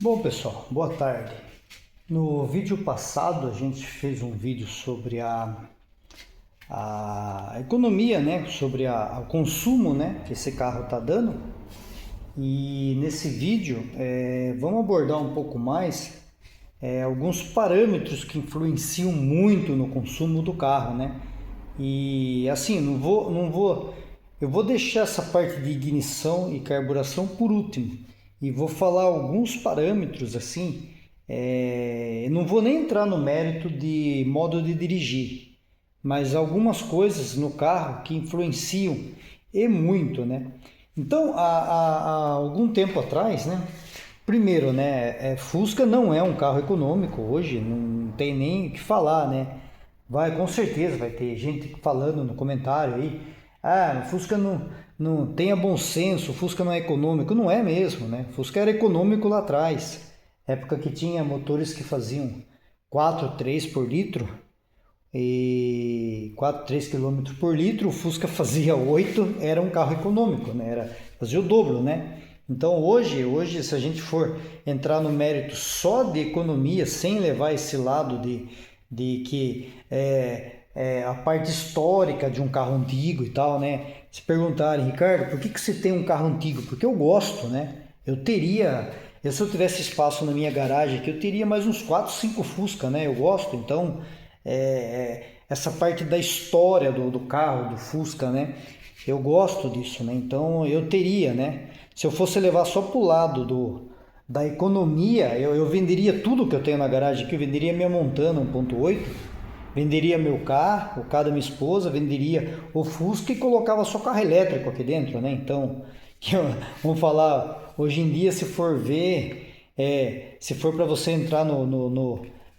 Bom, pessoal, boa tarde. No vídeo passado a gente fez um vídeo sobre a economia, né? Sobre o consumo, né? Que esse carro está dando. E nesse vídeo vamos abordar um pouco mais alguns parâmetros que influenciam muito no consumo do carro, né? E assim, eu vou deixar essa parte de ignição e carburação por último e vou falar alguns parâmetros assim. Eu não vou nem entrar no mérito de modo de dirigir, mas algumas coisas no carro que influenciam e muito, né? Então, há algum tempo atrás, né? Primeiro, né? Fusca não é um carro econômico hoje, não tem nem o que falar, né? Com certeza, vai ter gente falando no comentário aí, o Fusca não tenha bom senso, o Fusca não é econômico. Não é mesmo, né? O Fusca era econômico lá atrás, época que tinha motores que faziam 4, 3 por litro, e 4, 3 km por litro, o Fusca fazia 8, era um carro econômico, né? Fazia o dobro, né? Então hoje, se a gente for entrar no mérito só de economia, sem levar esse lado de que a parte histórica de um carro antigo e tal, né? Se perguntarem, Ricardo, por que você tem um carro antigo? Porque eu gosto, né? Se eu tivesse espaço na minha garagem aqui, eu teria mais uns 4, 5 Fusca, né? Eu gosto, então essa parte da história do carro, do Fusca, né? Eu gosto disso, né? Então eu teria, né? Se eu fosse levar só para o lado da economia, eu venderia tudo que eu tenho na garagem aqui. Eu venderia minha Montana 1.8, venderia meu carro, o carro da minha esposa, venderia o Fusca e colocava só carro elétrico aqui dentro, né? Então, vamos falar, hoje em dia, se for ver, se for para você entrar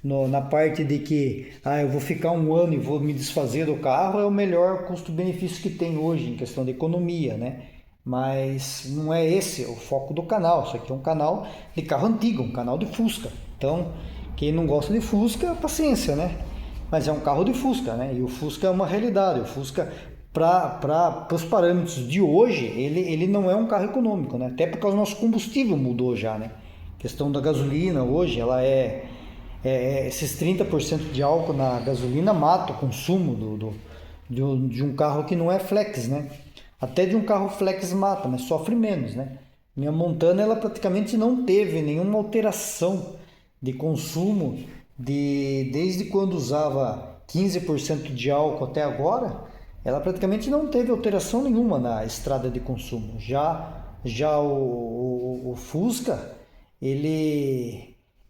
na parte de que eu vou ficar um ano e vou me desfazer do carro, é o melhor custo-benefício que tem hoje em questão de economia, né? Mas não é esse o foco do canal. Isso aqui é um canal de carro antigo, um canal de Fusca. Então, quem não gosta de Fusca, paciência, né? Mas é um carro de Fusca, né? E o Fusca é uma realidade. O Fusca, para os parâmetros de hoje, ele não é um carro econômico, né? Até porque o nosso combustível mudou já, né? A questão da gasolina hoje, ela esses 30% de álcool na gasolina mata o consumo de um carro que não é flex, né? Até de um carro flex mata, mas sofre menos, né? Minha Montana, ela praticamente não teve nenhuma alteração de consumo desde quando usava 15% de álcool até agora. Ela praticamente não teve alteração nenhuma na estrada de consumo. Já o Fusca,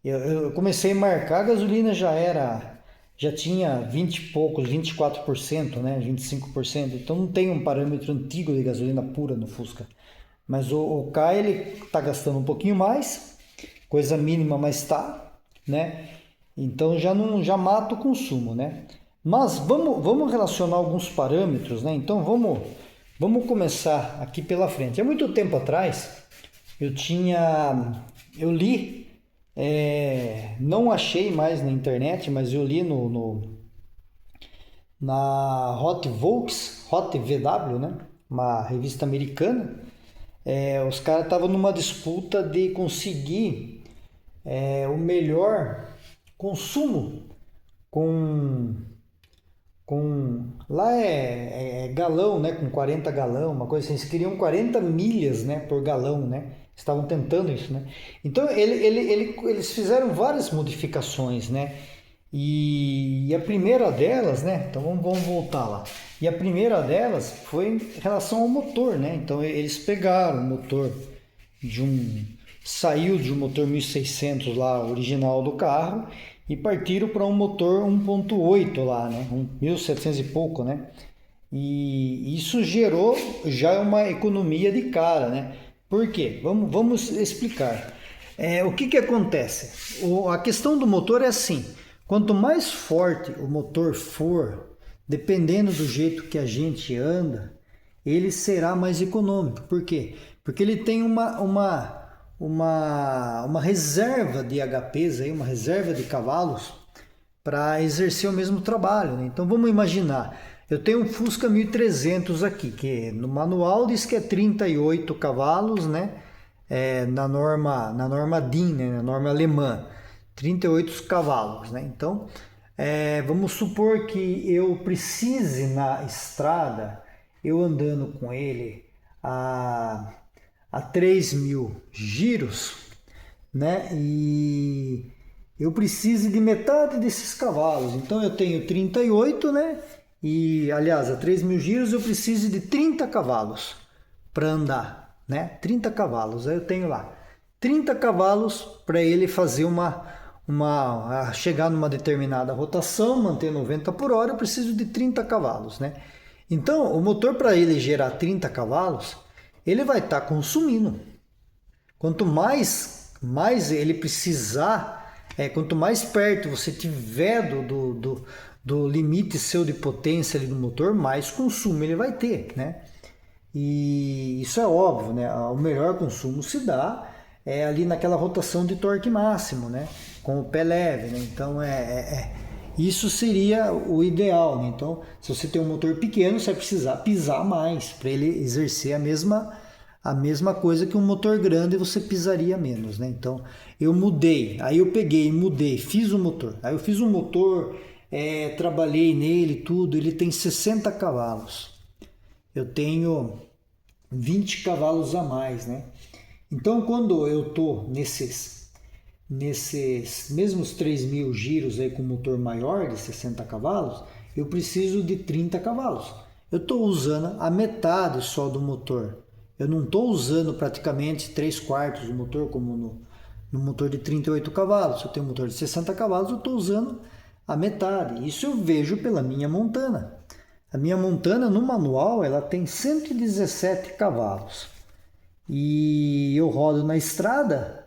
eu comecei a marcar, a gasolina já tinha 20 e poucos, 24%, né, 25%. Então não tem um parâmetro antigo de gasolina pura no Fusca. Mas o K, ele está gastando um pouquinho mais, coisa mínima, mas está, né? Então já mata o consumo, né? Mas vamos relacionar alguns parâmetros, né? Então vamos começar aqui pela frente. Há muito tempo atrás eu li, não achei mais na internet, mas eu li na Hot VW, né? Uma revista americana. Os caras estavam numa disputa de conseguir o melhor consumo com lá é galão, né? Com 40 galão, uma coisa assim. Eles queriam 40 milhas, né? Por galão, né? Estavam tentando isso, né? Então eles fizeram várias modificações, né? E a primeira delas, né? Então vamos voltar lá. E a primeira delas foi em relação ao motor, né? Então eles pegaram o motor saiu de um motor 1600 lá, original do carro, e partiram para um motor 1.8 lá, né? 1700 e pouco, né? E isso gerou já uma economia de cara, né? Por quê? Vamos explicar. O que acontece? A questão do motor é assim: quanto mais forte o motor for, dependendo do jeito que a gente anda, ele será mais econômico. Por quê? Porque ele tem uma reserva de HPs, aí, uma reserva de cavalos para exercer o mesmo trabalho, né? Então vamos imaginar, eu tenho um Fusca 1300 aqui, que no manual diz que é 38 cavalos, né? na norma DIN, né, na norma alemã, 38 cavalos, né? Então, vamos supor que eu precise na estrada, eu andando com ele a 3.000 giros, né? E eu preciso de metade desses cavalos. Então eu tenho 38, né? E aliás, a 3.000 giros eu preciso de 30 cavalos para andar, né? 30 cavalos. Aí eu tenho lá 30 cavalos para ele fazer chegar numa determinada rotação, manter 90 por hora, eu preciso de 30 cavalos, né? Então, o motor, para ele gerar 30 cavalos, ele vai estar consumindo. Quanto mais ele precisar, quanto mais perto você tiver do limite seu de potência ali do motor, mais consumo ele vai ter, né? E isso é óbvio, né? O melhor consumo se dá ali naquela rotação de torque máximo, né? Com o pé leve, né? Então isso seria o ideal, né? Então, se você tem um motor pequeno, você vai precisar pisar mais para ele exercer a mesma coisa que um motor grande, você pisaria menos, né? Então, eu mudei, aí eu peguei, mudei, fiz o motor. Aí eu fiz um motor, trabalhei nele, tudo, ele tem 60 cavalos. Eu tenho 20 cavalos a mais, né? Então, quando eu tô nesses mesmos 3.000 giros aí com motor maior de 60 cavalos, eu preciso de 30 cavalos. Eu estou usando a metade só do motor. Eu não estou usando praticamente 3/4 do motor, como no motor de 38 cavalos. Se eu tenho um motor de 60 cavalos, eu estou usando a metade. Isso eu vejo pela minha Montana. A minha Montana, no manual, ela tem 117 cavalos. E eu rodo na estrada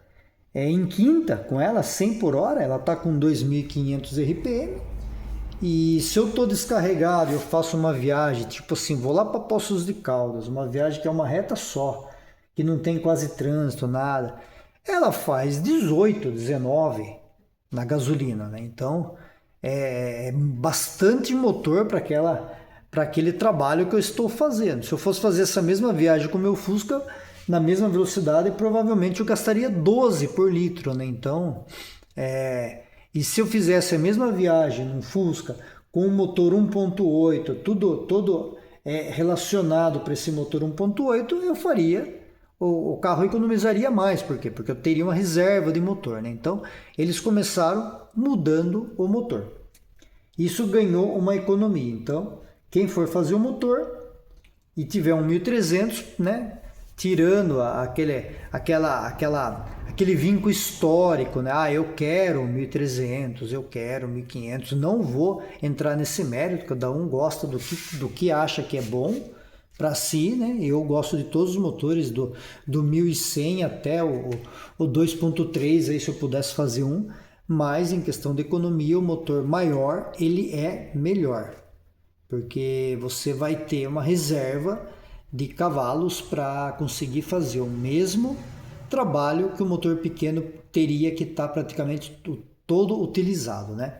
em quinta com ela, 100 por hora. Ela está com 2.500 RPM. E se eu estou descarregado, eu faço uma viagem, tipo assim, vou lá para Poços de Caldas, uma viagem que é uma reta só, que não tem quase trânsito, nada. Ela faz 18, 19 na gasolina, né? Então, é bastante motor para aquele trabalho que eu estou fazendo. Se eu fosse fazer essa mesma viagem com o meu Fusca, na mesma velocidade, provavelmente eu gastaria 12 por litro, né? Então, e se eu fizesse a mesma viagem num Fusca com um motor 1.8, todo relacionado para esse motor 1.8, eu faria, o carro economizaria mais. Por quê? Porque eu teria uma reserva de motor, né? Então, eles começaram mudando o motor. Isso ganhou uma economia. Então, quem for fazer o motor e tiver um 1.300, né? Tirando aquele vínculo histórico, né? Eu quero 1.300, eu quero 1.500. Não vou entrar nesse mérito, cada um gosta do que acha que é bom para si, né? Eu gosto de todos os motores, do 1.100 até o 2.3, aí se eu pudesse fazer um, mas em questão de economia, o motor maior, ele é melhor, porque você vai ter uma reserva de cavalos para conseguir fazer o mesmo trabalho que o motor pequeno teria que estar praticamente todo utilizado, né?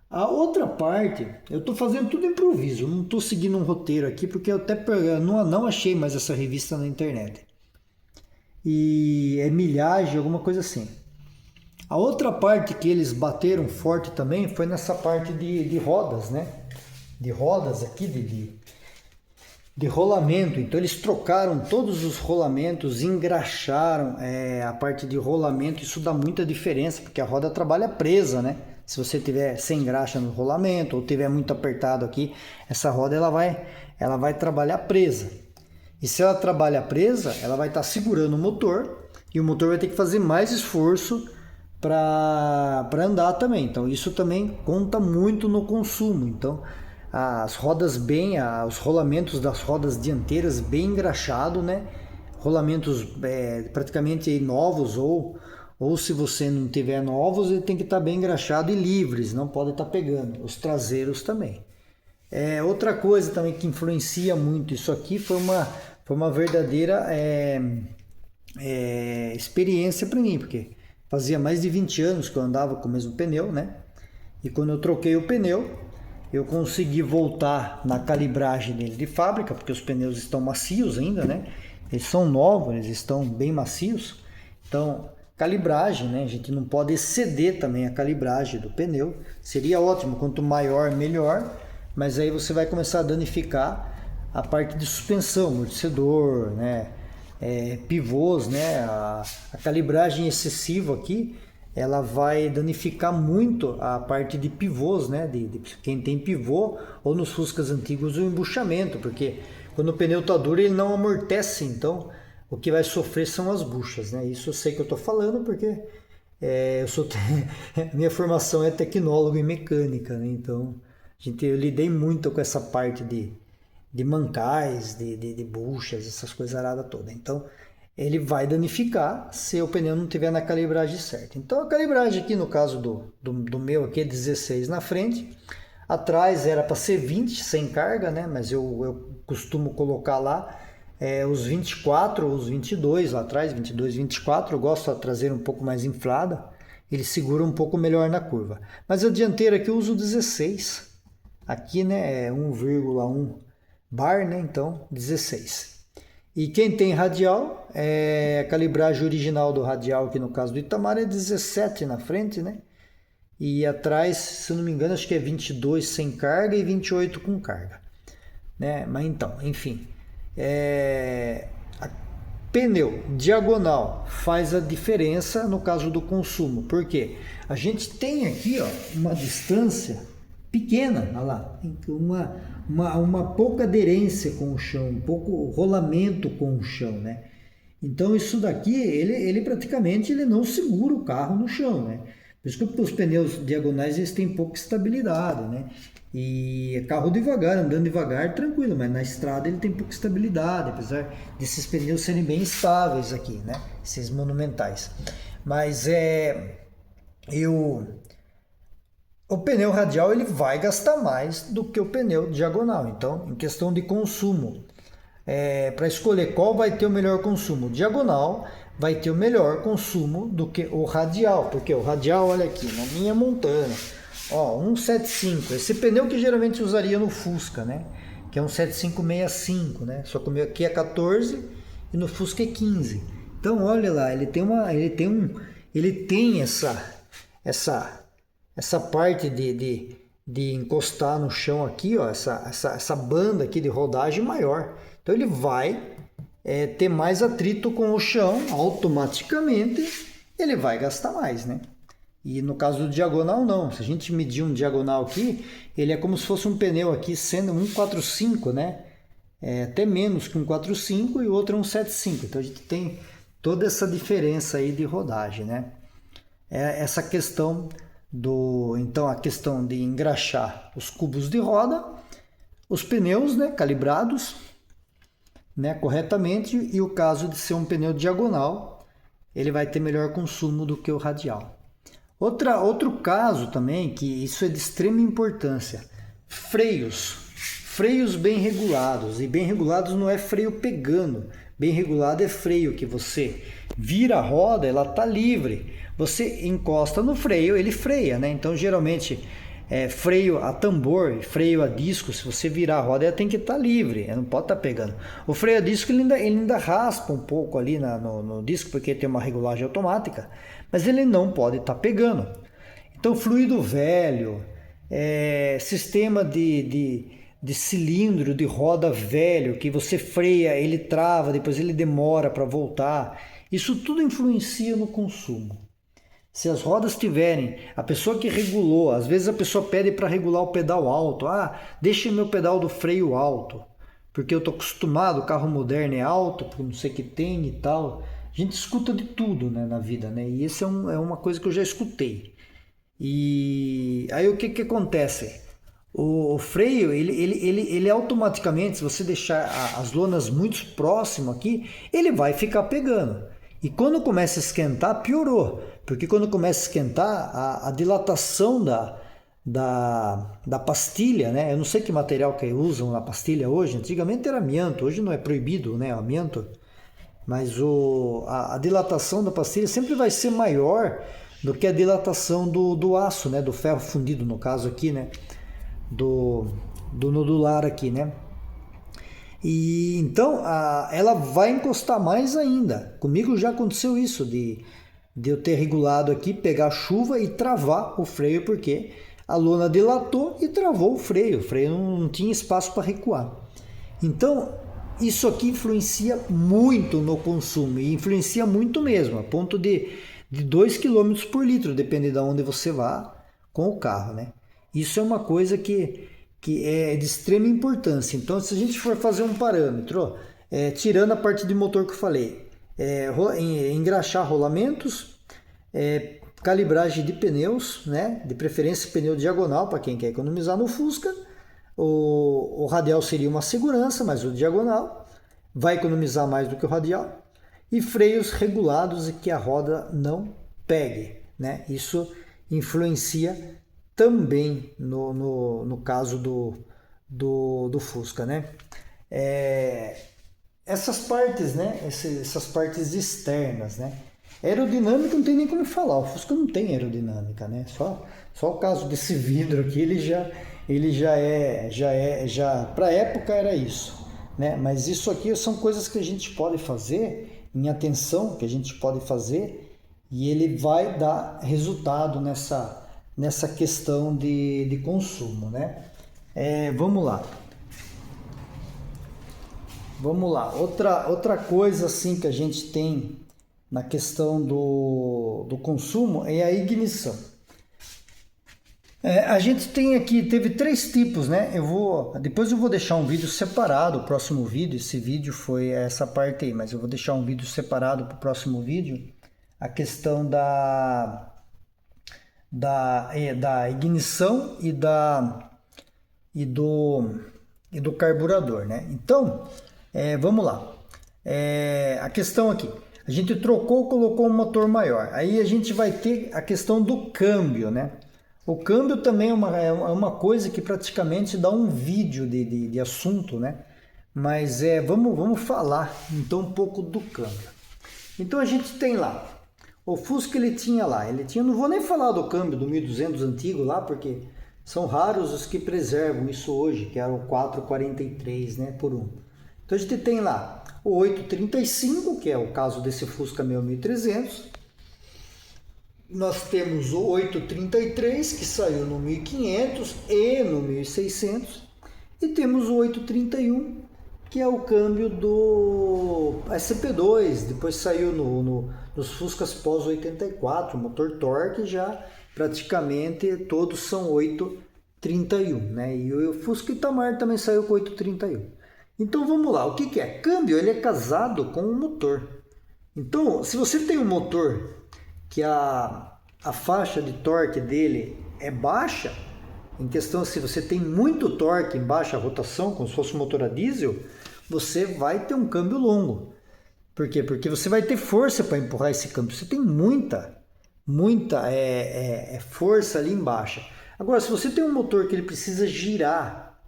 A outra parte, eu estou fazendo tudo improviso, não estou seguindo um roteiro aqui, porque eu até não achei mais essa revista na internet. E é milhagem, alguma coisa assim. A outra parte que eles bateram forte também foi nessa parte de rodas, né? De rodas aqui, de rolamento. Então eles trocaram todos os rolamentos, engraxaram a parte de rolamento. Isso dá muita diferença, porque a roda trabalha presa, né? Se você tiver sem graxa no rolamento ou tiver muito apertado aqui, essa roda ela vai trabalhar presa. E se ela trabalha presa, ela vai estar segurando o motor e o motor vai ter que fazer mais esforço para andar também. Então isso também conta muito no consumo. Então as rodas os rolamentos das rodas dianteiras bem engraxado, né? Rolamentos praticamente novos, ou se você não tiver novos, ele tem que estar bem engraxado e livres, não pode estar pegando. Os traseiros também. Outra coisa também que influencia muito isso aqui foi uma verdadeira experiência para mim, porque fazia mais de 20 anos que eu andava com o mesmo pneu, né? E quando eu troquei o pneu, eu consegui voltar na calibragem dele de fábrica, porque os pneus estão macios ainda, né? eles são novos, eles estão bem macios. Então, calibragem, né? A gente não pode exceder também a calibragem do pneu. Seria ótimo, quanto maior, melhor, mas aí você vai começar a danificar a parte de suspensão, amortecedor, né? Pivôs, né? A calibragem excessiva aqui, ela vai danificar muito a parte de pivôs, né? De quem tem pivô, ou nos Fuscas antigos o embuchamento, porque quando o pneu está duro ele não amortece, então o que vai sofrer são as buchas, né? Isso eu sei que eu estou falando porque minha formação é tecnólogo em mecânica, né? Então eu lidei muito com essa parte de mancais, de buchas, essas coisas aradas todas. Então ele vai danificar se o pneu não tiver na calibragem certa. Então a calibragem aqui no caso do meu aqui é 16 na frente, atrás era para ser 20 sem carga, né? Mas eu costumo colocar lá os 24 ou os 22 lá atrás, 22, 24, eu gosto de trazer um pouco mais inflada, ele segura um pouco melhor na curva. Mas a dianteira aqui eu uso 16, aqui né, é 1,1 bar, né? Então 16. E quem tem radial, a calibragem original do radial, que no caso do Itamar é 17 na frente, né? E atrás, se eu não me engano, acho que é 22 sem carga e 28 com carga, né? Mas então, enfim, pneu diagonal faz a diferença no caso do consumo, porque a gente tem aqui, ó, uma distância pequena, olha lá, uma pouca aderência com o chão, um pouco rolamento com o chão, né? Então isso daqui, ele praticamente ele não segura o carro no chão, né? Por isso que os pneus diagonais eles têm pouca estabilidade, né? E é carro devagar, andando devagar, tranquilo, mas na estrada ele tem pouca estabilidade, apesar desses pneus serem bem estáveis aqui, né? Esses monumentais. Mas o pneu radial ele vai gastar mais do que o pneu diagonal. Então, em questão de consumo, para escolher qual vai ter o melhor consumo, o diagonal vai ter o melhor consumo do que o radial, porque o radial, olha aqui, na minha Montana, ó, 175, esse pneu que geralmente usaria no Fusca, né? Que é um 7565, né? Só que o meu aqui é 14 e no Fusca é 15. Então, olha lá, ele tem essa parte de encostar no chão aqui, ó, essa banda aqui de rodagem maior. Então ele vai ter mais atrito com o chão, automaticamente ele vai gastar mais, né? E no caso do diagonal não, se a gente medir um diagonal aqui, ele é como se fosse um pneu aqui sendo 145, né? Até menos que um 145 e o outro é um 75. Então a gente tem toda essa diferença aí de rodagem, né? Essa questão então a questão de engraxar os cubos de roda, os pneus, né, calibrados, né, corretamente, e o caso de ser um pneu diagonal, ele vai ter melhor consumo do que o radial. Outro caso também, que isso é de extrema importância, freios bem regulados, e bem regulados não é freio pegando, bem regulado é freio que você vira a roda, ela está livre, você encosta no freio, ele freia, né? Então geralmente freio a tambor, freio a disco, se você virar a roda ela tem que estar livre, ela não pode estar pegando. O freio a disco ele ainda raspa um pouco ali no disco, porque tem uma regulagem automática, mas ele não pode estar pegando. Então fluido velho, sistema de cilindro, de roda velho, que você freia, ele trava, depois ele demora para voltar, isso tudo influencia no consumo. Se as rodas tiverem, a pessoa que regulou, às vezes a pessoa pede para regular o pedal alto, deixa meu pedal do freio alto, porque eu estou acostumado, o carro moderno é alto, porque não sei o que tem e tal. A gente escuta de tudo, né, na vida, né? E isso é uma coisa que eu já escutei. E aí o que acontece? O freio, ele automaticamente, se você deixar as lonas muito próximas aqui, ele vai ficar pegando. E quando começa a esquentar, piorou. Porque quando começa a esquentar, a dilatação da pastilha, né? Eu não sei que material que usam na pastilha hoje. Antigamente era amianto, hoje não é proibido, né? Amianto. Mas a dilatação da pastilha sempre vai ser maior do que a dilatação do aço, né? Do ferro fundido, no caso aqui, né? Do nodular aqui, né? E então ela vai encostar mais ainda. Comigo já aconteceu isso, de eu ter regulado aqui, pegar chuva e travar o freio, porque a lona dilatou e travou o freio não tinha espaço para recuar. Então, isso aqui influencia muito no consumo, e influencia muito mesmo, a ponto de 2 km por litro, dependendo de onde você vá com o carro, né? Isso é uma coisa que é de extrema importância. Então, se a gente for fazer um parâmetro, tirando a parte de motor que eu falei, engraxar rolamentos, calibragem de pneus, né? De preferência pneu diagonal para quem quer economizar no Fusca. O radial seria uma segurança, mas o diagonal vai economizar mais do que o radial. E freios regulados e que a roda não pegue, né? Isso influencia também no caso do Fusca, né? Essas partes, né? Essas partes externas, né? Aerodinâmica não tem nem como falar, o Fusca não tem aerodinâmica, né? Só o caso desse vidro aqui, ele já para a época era isso, né? Mas isso aqui são coisas que a gente pode fazer em atenção, que a gente pode fazer, e ele vai dar resultado nessa questão de consumo, né? Vamos lá. Outra coisa assim que a gente tem na questão do consumo é a ignição. A gente teve 3 tipos, né? Depois eu vou deixar um vídeo separado, o próximo vídeo, esse vídeo foi essa parte aí, mas eu vou deixar um vídeo separado para o próximo vídeo, a questão da ignição e do carburador, né? Então, vamos lá. A questão aqui, a gente colocou um motor maior, aí a gente vai ter a questão do câmbio, né? O câmbio também é uma coisa que praticamente dá um vídeo de assunto, né? Mas vamos falar então um pouco do câmbio. Então a gente tem lá, o Fusca ele tinha, não vou nem falar do câmbio do 1200 antigo lá, porque são raros os que preservam isso hoje, que era o 443, né, por 1. Então a gente tem lá o 835, que é o caso desse Fusca 1300. Nós temos o 833, que saiu no 1500 e no 1600. E temos o 831, que é o câmbio do SP2. Depois saiu nos Fuscas pós-84, motor torque, já praticamente todos são 831, né? E o Fusca Itamar também saiu com 831. Então vamos lá, o que é? Câmbio, ele é casado com o motor. Então, se você tem um motor que a faixa de torque dele é baixa, em questão se você tem muito torque em baixa rotação, como se fosse um motor a diesel, você vai ter um câmbio longo. Por quê? Porque você vai ter força para empurrar esse câmbio. Você tem muita força ali embaixo. Agora, se você tem um motor que ele precisa girar,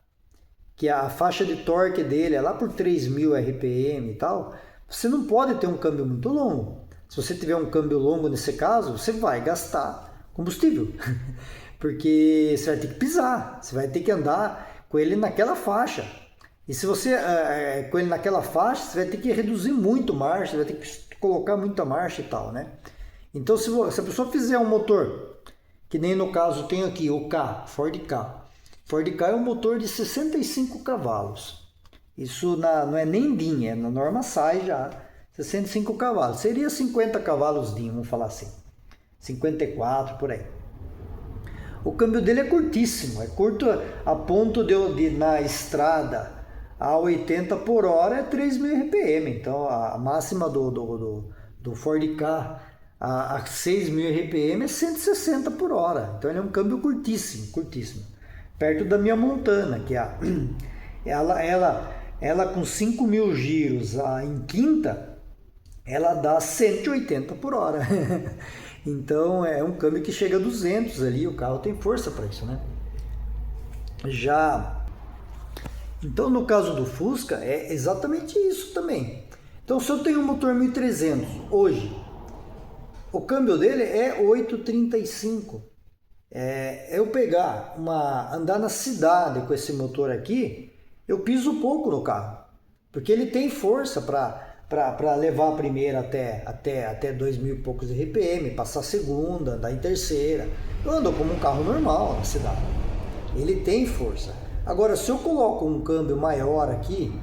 que a faixa de torque dele é lá por 3.000 RPM e tal, você não pode ter um câmbio muito longo. Se você tiver um câmbio longo nesse caso, você vai gastar combustível, porque você vai ter que pisar, você vai ter que andar com ele naquela faixa. E se você com ele naquela faixa, você vai ter que reduzir muito marcha, você vai ter que colocar muita marcha e tal, né? Então, se a pessoa fizer um motor, que nem no caso tem aqui o Ford Ka. Ford Ka é um motor de 65 cavalos. Isso não é nem DIN, na norma SAI já, 65 cavalos. Seria 50 cavalos DIN, vamos falar assim. 54, por aí. O câmbio dele é curtíssimo, é curto a ponto de na estrada a 80 por hora é 3.000 RPM. Então a máxima do Ford Ka a 6.000 RPM é 160 por hora. Então ele é um câmbio curtíssimo, curtíssimo. Perto da minha Montana, que ela com 5.000 giros em quinta, ela dá 180 por hora. Então é um câmbio que chega a 200 ali, o carro tem força para isso, né? Então no caso do Fusca é exatamente isso também. Então se eu tenho um motor 1300 hoje, o câmbio dele é 835. Eu andar na cidade com esse motor aqui, eu piso pouco no carro. porque ele tem força para levar a primeira até 2.000 e poucos RPM, passar a segunda, andar em terceira. Eu ando como um carro normal na cidade. Ele tem força. Agora, se eu coloco um câmbio maior aqui,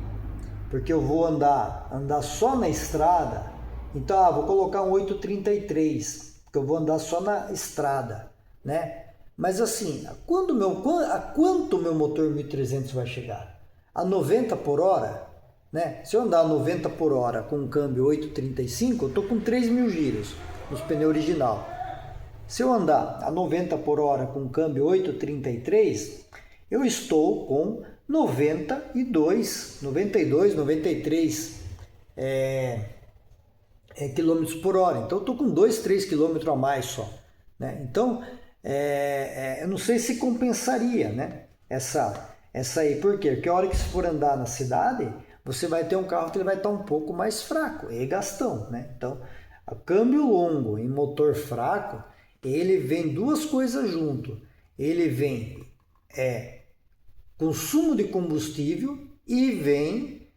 porque eu vou andar só na estrada, então vou colocar um 833, porque eu vou andar só na estrada, né? Mas assim, a quanto meu motor 1300 vai chegar? A 90 por hora? Né? Se eu andar a 90 por hora com um câmbio 835, eu estou com 3.000 giros nos pneus original. Se eu andar a 90 por hora com um câmbio 833, eu estou com 92, 93 quilômetros por hora. Então eu estou com 2, 3 quilômetros a mais só. Né? Então, eu não sei se compensaria, né? Essa aí. Por quê? Porque a hora que você for andar na cidade, você vai ter um carro que ele vai estar um pouco mais fraco, é gastão, né? Então, o câmbio longo em motor fraco, ele vem duas coisas junto. Ele vem consumo de combustível e vem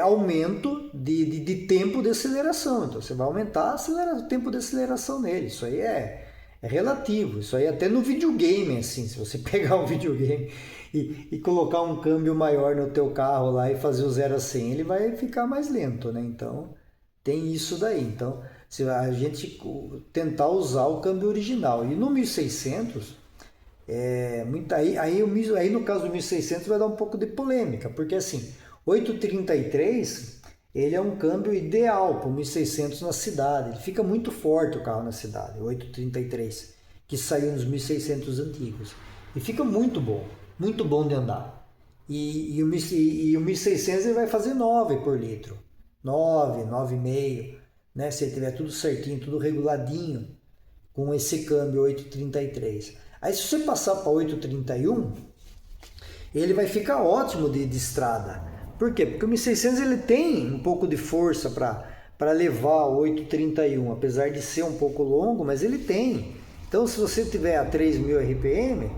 aumento de tempo de aceleração. Então, você vai aumentar o tempo de aceleração nele. Isso aí é relativo. Isso aí até no videogame, assim, se você pegar um videogame e colocar um câmbio maior no teu carro lá e fazer o 0 a 100, ele vai ficar mais lento, né? Então, tem isso daí. Então, se a gente tentar usar o câmbio original. E no 1600, aí no caso do 1600 vai dar um pouco de polêmica, porque assim, 833, ele é um câmbio ideal para o 1600 na cidade. Ele fica muito forte o carro na cidade, o 833, que saiu nos 1600 antigos. E fica muito bom de andar. E o 1600 ele vai fazer 9 por litro. 9,5, né? Se ele tiver tudo certinho, tudo reguladinho, com esse câmbio 833. Aí se você passar para 831, ele vai ficar ótimo de estrada. Por quê? Porque o 1600 ele tem um pouco de força para levar o 831, apesar de ser um pouco longo, mas ele tem. Então se você tiver a 3.000 RPM,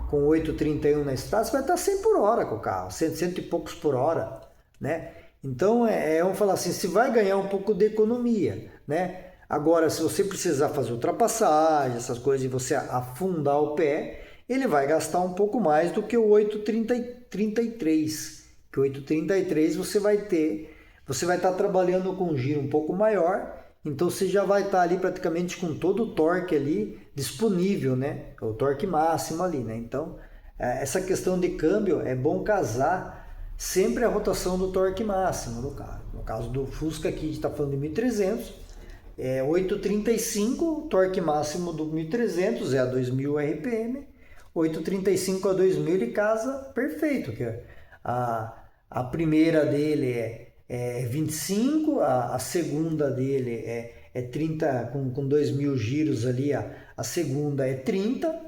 com 831 na estrada, você vai estar 100 por hora com o carro, 100 e poucos por hora, né? Então, vamos falar assim, você vai ganhar um pouco de economia, né? Agora, se você precisar fazer ultrapassagem, essas coisas, e você afundar o pé, ele vai gastar um pouco mais do que o 833. Que o 833 você vai estar trabalhando com um giro um pouco maior, então você já vai estar ali praticamente com todo o torque ali disponível, né? O torque máximo ali, né? Então, essa questão de câmbio é bom casar sempre a rotação do torque máximo no carro. No caso do Fusca aqui, a gente está falando de 1300, 835, o torque máximo do 1300 é a 2.000 RPM, 835 a 2.000 ele casa perfeito, que a primeira dele é 25, a segunda dele é 30, com 2.000 giros ali, a segunda é 30,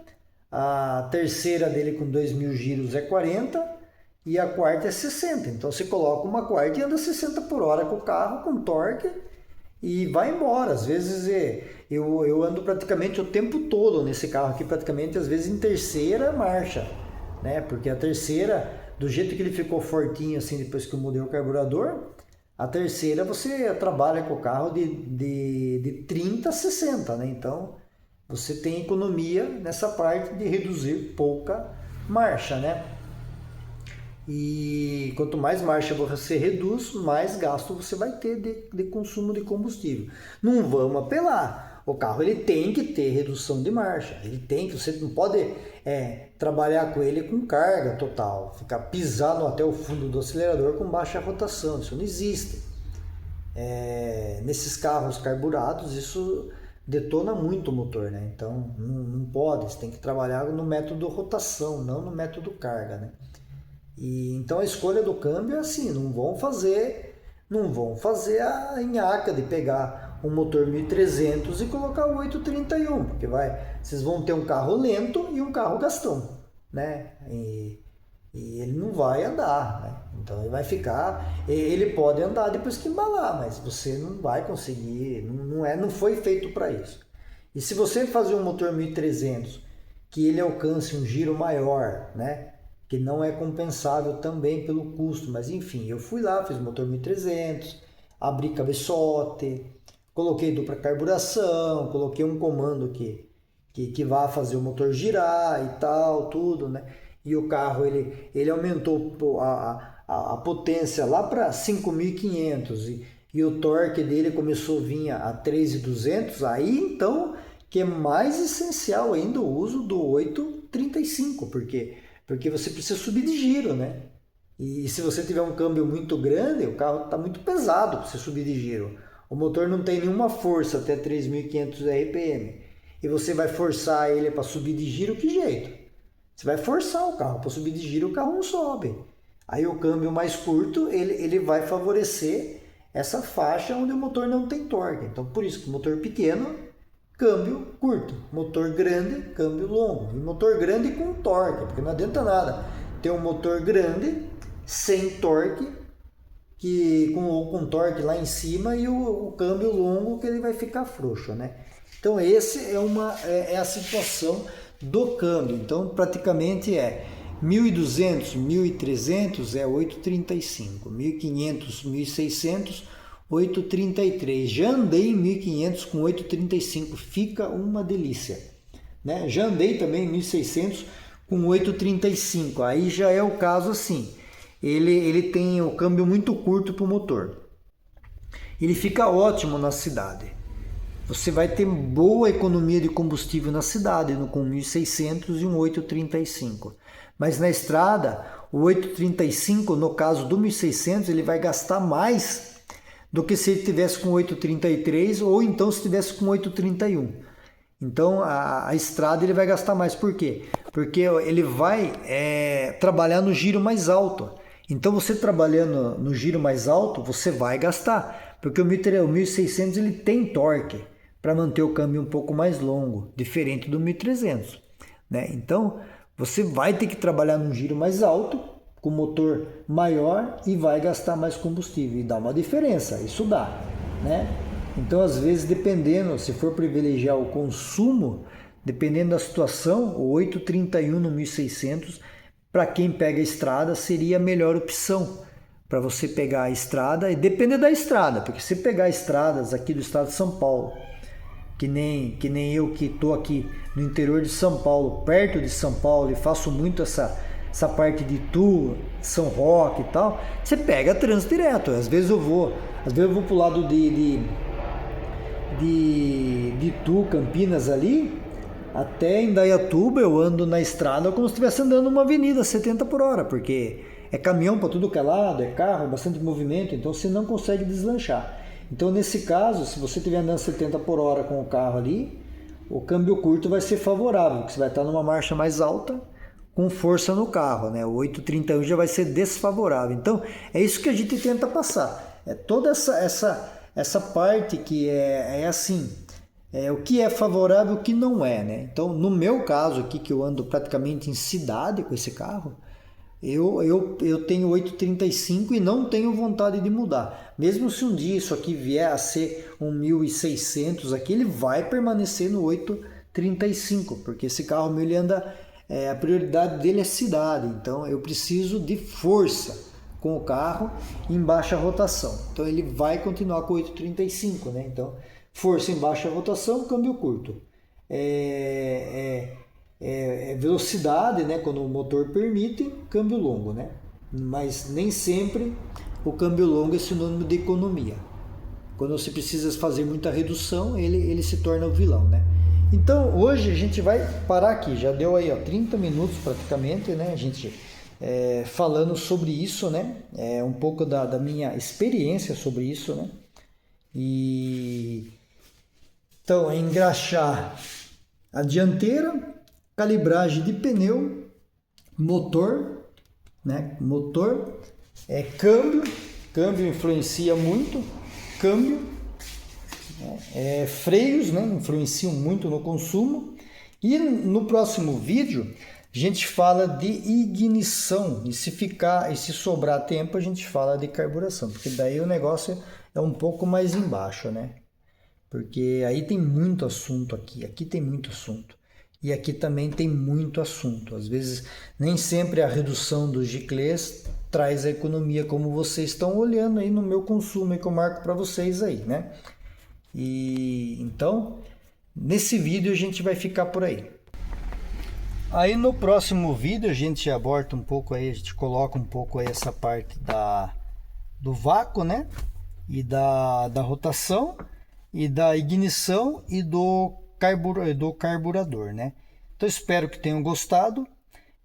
a terceira dele com 2.000 giros é 40, e a quarta é 60. Então você coloca uma quarta e anda 60 por hora com o carro, com torque, e vai embora. Às vezes eu ando praticamente o tempo todo nesse carro aqui, praticamente às vezes em terceira marcha, né? Porque a terceira, do jeito que ele ficou fortinho assim depois que eu mudei o carburador, a terceira você trabalha com o carro de 30 a 60, né? Então você tem economia nessa parte de reduzir pouca marcha, né? E quanto mais marcha você reduz, mais gasto você vai ter de consumo de combustível. Não vamos apelar. O carro ele tem que ter redução de marcha. Você não pode trabalhar com ele com carga total, ficar pisando até o fundo do acelerador com baixa rotação. Isso não existe. Nesses carros carburados, isso detona muito o motor, né? Então não pode. Você tem que trabalhar no método rotação, não no método carga, né? E então a escolha do câmbio é assim, não vão fazer a nhaca de pegar um motor 1300 e colocar o 831, porque vocês vão ter um carro lento e um carro gastão, né? E ele não vai andar, né? Então ele vai ficar, ele pode andar depois que embalar, mas você não vai conseguir, não foi feito para isso. E se você fazer um motor 1300 que ele alcance um giro maior, né? que não é compensável também pelo custo, mas enfim, eu fui lá, fiz motor 1300, abri cabeçote, coloquei dupla carburação, coloquei um comando que vai fazer o motor girar e tal, tudo, né? E o carro ele aumentou a potência lá para 5.500 e o torque dele começou a vir a 3.200, aí então que é mais essencial ainda o uso do 835, porque você precisa subir de giro, né? E se você tiver um câmbio muito grande, o carro está muito pesado para você subir de giro. O motor não tem nenhuma força até 3.500 RPM. E você vai forçar ele para subir de giro, que jeito? Você vai forçar o carro para subir de giro, o carro não sobe. Aí o câmbio mais curto, ele vai favorecer essa faixa onde o motor não tem torque. Então por isso que o motor pequeno, câmbio curto. Motor grande, câmbio longo. E motor grande com torque, porque não adianta nada ter um motor grande sem torque, com torque lá em cima e o câmbio longo que ele vai ficar frouxo, né? Então esse é a situação do câmbio. Então praticamente 1.200, 1.300 é 835, 1.500, 1.600, 833. Já andei em 1.500 com 835, fica uma delícia, né? Já andei também em 1.600 com 835. Aí já é o caso assim. Ele tem o câmbio muito curto para o motor. Ele fica ótimo na cidade. Você vai ter boa economia de combustível na cidade, com 1.600 e um 835. Mas na estrada, o 835, no caso do 1.600, ele vai gastar mais do que se ele tivesse com 833 ou então se tivesse com 831. Então a estrada ele vai gastar mais. Por quê? Porque ele vai trabalhar no giro mais alto. Então você trabalhando no giro mais alto, você vai gastar. Porque o 1.600 ele tem torque para manter o câmbio um pouco mais longo, diferente do 1.300, né? Então você vai ter que trabalhar num giro mais alto, com motor maior e vai gastar mais combustível. E dá uma diferença, isso dá, né? Então às vezes dependendo, se for privilegiar o consumo, dependendo da situação, o 831 no 1.600, para quem pega a estrada, seria a melhor opção para você pegar a estrada, e depende da estrada, porque se pegar estradas aqui do estado de São Paulo, que nem eu que estou aqui no interior de São Paulo, perto de São Paulo, e faço muito essa parte de Itu, São Roque e tal, você pega trânsito direto. Às vezes eu vou para o lado de Itu, Campinas ali, até Indaiatuba eu ando na estrada como se estivesse andando numa avenida 70 por hora, porque é caminhão para tudo que é lado, é carro, é bastante movimento, então você não consegue deslanchar. Então nesse caso, se você estiver andando 70 por hora com o carro ali, o câmbio curto vai ser favorável, porque você vai estar numa marcha mais alta, com força no carro, né? O 831 já vai ser desfavorável. Então é isso que a gente tenta passar. É toda essa parte que é assim, o que é favorável e o que não é, né? Então, no meu caso aqui, que eu ando praticamente em cidade com esse carro, eu tenho 835 e não tenho vontade de mudar. Mesmo se um dia isso aqui vier a ser um 1.600 aqui, ele vai permanecer no 835, porque esse carro meu, ele anda, a prioridade dele é cidade, então eu preciso de força com o carro em baixa rotação. Então ele vai continuar com 835, né? Então, força em baixa rotação, câmbio curto. Velocidade, né? Quando o motor permite, câmbio longo, né? Mas nem sempre o câmbio longo é sinônimo de economia. Quando você precisa fazer muita redução, ele se torna o vilão, né? Então hoje a gente vai parar aqui. Já deu aí 30 minutos praticamente, né? A gente falando sobre isso, né? Um pouco da minha experiência sobre isso, né? E então, engraxar a dianteira, calibragem de pneu, motor, né? Motor, câmbio influencia muito, câmbio, freios, né? Influenciam muito no consumo. E no próximo vídeo a gente fala de ignição, e se sobrar tempo a gente fala de carburação, porque daí o negócio é um pouco mais embaixo, né? Porque aí tem muito assunto aqui tem muito assunto. E aqui também tem muito assunto. Às vezes, nem sempre a redução dos giclês traz a economia como vocês estão olhando aí no meu consumo, que eu marco para vocês aí, né? E então, nesse vídeo a gente vai ficar por aí. Aí no próximo vídeo a gente aborda um pouco aí, a gente coloca um pouco aí essa parte do vácuo, né? E da rotação, e da ignição e do carburador, né? Então espero que tenham gostado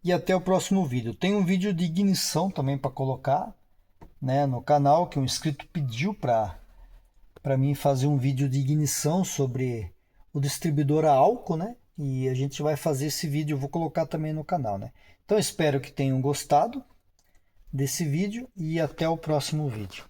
e até o próximo vídeo. Tem um vídeo de ignição também para colocar, né, no canal, que um inscrito pediu para mim fazer um vídeo de ignição sobre o distribuidor a álcool, né? E a gente vai fazer esse vídeo, eu vou colocar também no canal, né? Então espero que tenham gostado desse vídeo e até o próximo vídeo.